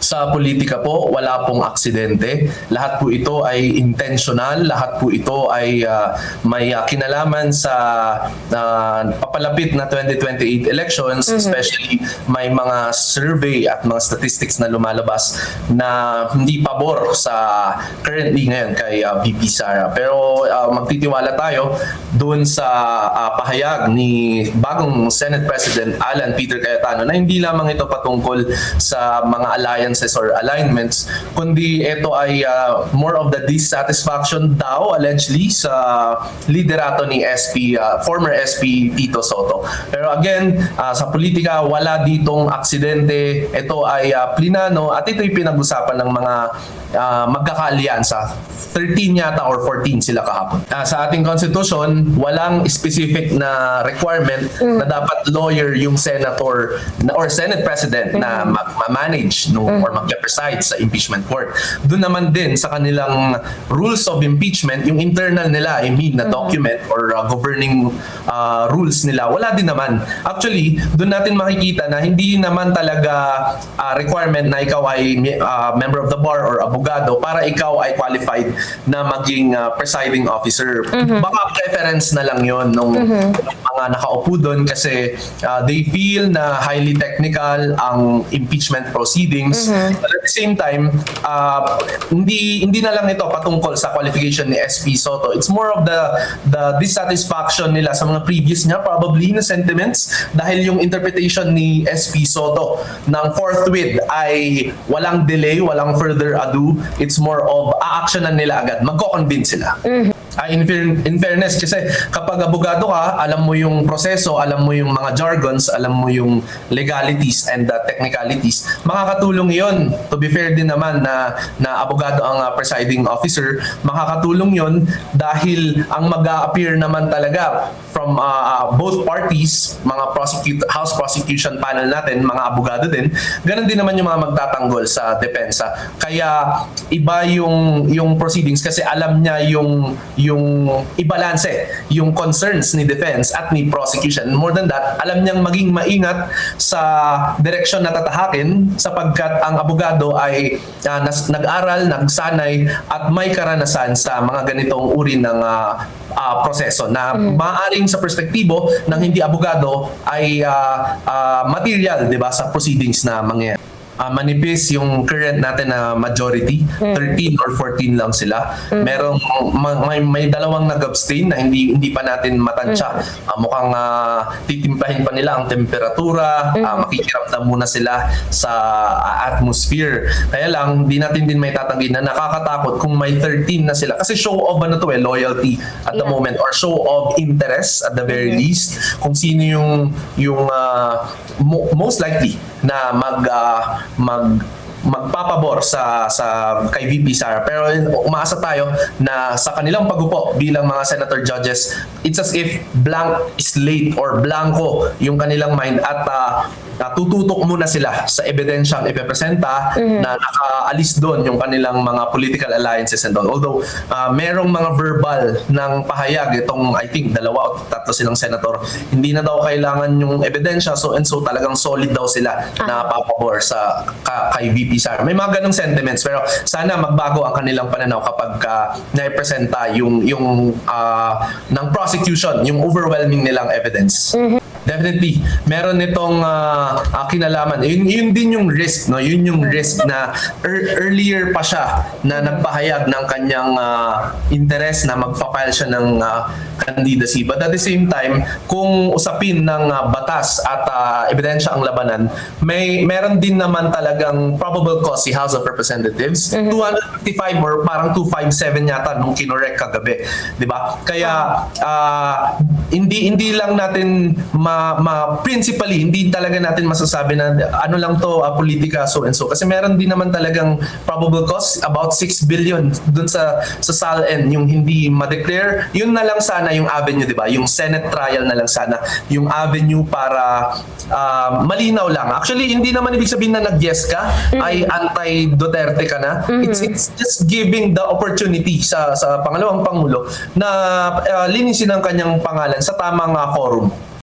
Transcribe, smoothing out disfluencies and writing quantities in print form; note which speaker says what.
Speaker 1: Sa politika po, wala pong aksidente. Lahat po ito ay intentional, lahat po ito ay may kinalaman sa papalapit na 2028 elections, especially may mga survey at mga statistics na lumalabas na hindi pabor sa currently ngayon kay VP Sara. Pero magtitiwala tayo doon sa pahayag ni bagong Senate President Alan Peter Cayetano na hindi lamang ito patungkol sa mga alliances or alignments, kundi ito ay more of the dissatisfaction daw allegedly sa liderato ni former SP Tito Soto. Pero again, sa politika wala ditong aksidente. Ito ay plinano at ito'y pinag-usapan ng mga magkakaalyansa. 13 yata or 14 sila kahapon. Sa ating constitution, walang specific na requirement na dapat lawyer yung senator or Senate President na mag-manage or mag-preside sa impeachment court. Doon naman din sa kanilang rules of impeachment, yung internal nila, na document or governing rules nila, wala din naman. Actually, doon natin makikita na hindi naman talaga requirement na ikaw ay member of the bar or abogado para ikaw ay qualified na maging presiding officer. Baka preference na lang yon nung mga nakaupo doon kasi they feel na highly technical ang impeachment proceedings. But at the same time, hindi na lang ito patungkol sa qualification ni SP Soto. It's more of the dissatisfaction nila sa mga previous niya, probably na sentiments, dahil yung interpretation ni SP Soto ng forthwith ay walang delay, walang further ado. It's more of a-actionan nila agad, magko-convince sila. In fairness, kasi kapag abogado ka, alam mo yung proseso, alam mo yung mga jargons, alam mo yung legalities and the technicalities. Makakatulong yon. To be fair din naman na abogado ang presiding officer, makakatulong yon dahil ang mag-a-appear naman talaga from both parties, mga House prosecution panel natin, mga abogado din, ganun din naman yung mga magtatanggol sa depensa. Kaya iba yung proceedings kasi alam niya yung ibalanse yung concerns ni defense at ni prosecution. More than that, alam niyang maging maingat sa direksyon na tatahakin sapagkat ang abogado ay nag-aral, nagsanay at may karanasan sa mga ganitong uri ng proseso na maaaring sa perspektibo ng hindi abogado ay material, 'di ba, sa proceedings na mangyayari. Manipis yung current natin na majority, 13 or 14 lang sila. Merong may dalawang nag-abstain na hindi pa natin matansya. Mukhang titimplahin pa nila ang temperatura, makikiramdam muna sila sa atmosphere. Kaya lang hindi natin din may tatanggi na nakakatakot kung may 13 na sila kasi show of loyalty at the moment or show of interest at the very least kung sino yung most likely na magpapabor sa kay VP Sara. Pero umaasa tayo na sa kanilang pagupo bilang mga senator judges, it's as if blank slate or blanco yung kanilang mind at tututok muna sila sa ebidensyang ipepresenta na nakaalis doon yung kanilang mga political alliances and all. Although merong mga verbal ng pahayag itong I think 2 o 3 silang senator, hindi na daw kailangan yung ebidensya, so talagang solid daw sila na papabor sa kay VP Sara. May mga ganong sentiments pero sana magbago ang kanilang pananaw kapag naipresenta yung ng prosecution, yung overwhelming nilang evidence. Definitely, meron nitong kinalaman. Yun din yung risk, no? Yun yung risk na earlier pa siya na nagpahayag ng kanyang interest na magpa-file siya ng candidacy. But at the same time, kung usapin ng batas at ebidensya ang labanan, meron din naman talagang probable cause si House of Representatives. 255 or parang 257 yata nung kinorek kagabi, 'di ba? Kaya hindi lang natin principally hindi talaga natin masasabi na ano lang to politika so and so kasi meron din naman talagang probable cause about 6 billion dun sa SALN yung hindi ma-declare. Yun na lang sana yung avenue, 'di ba? Yung Senate trial na lang sana yung avenue para malinaw lang. Actually hindi naman ibig sabihin na nag-yes ka ay anti-Duterte ka na. It's just giving the opportunity sa pangalawang pangulo na linisin ang kanyang pangalan sa tamang forum.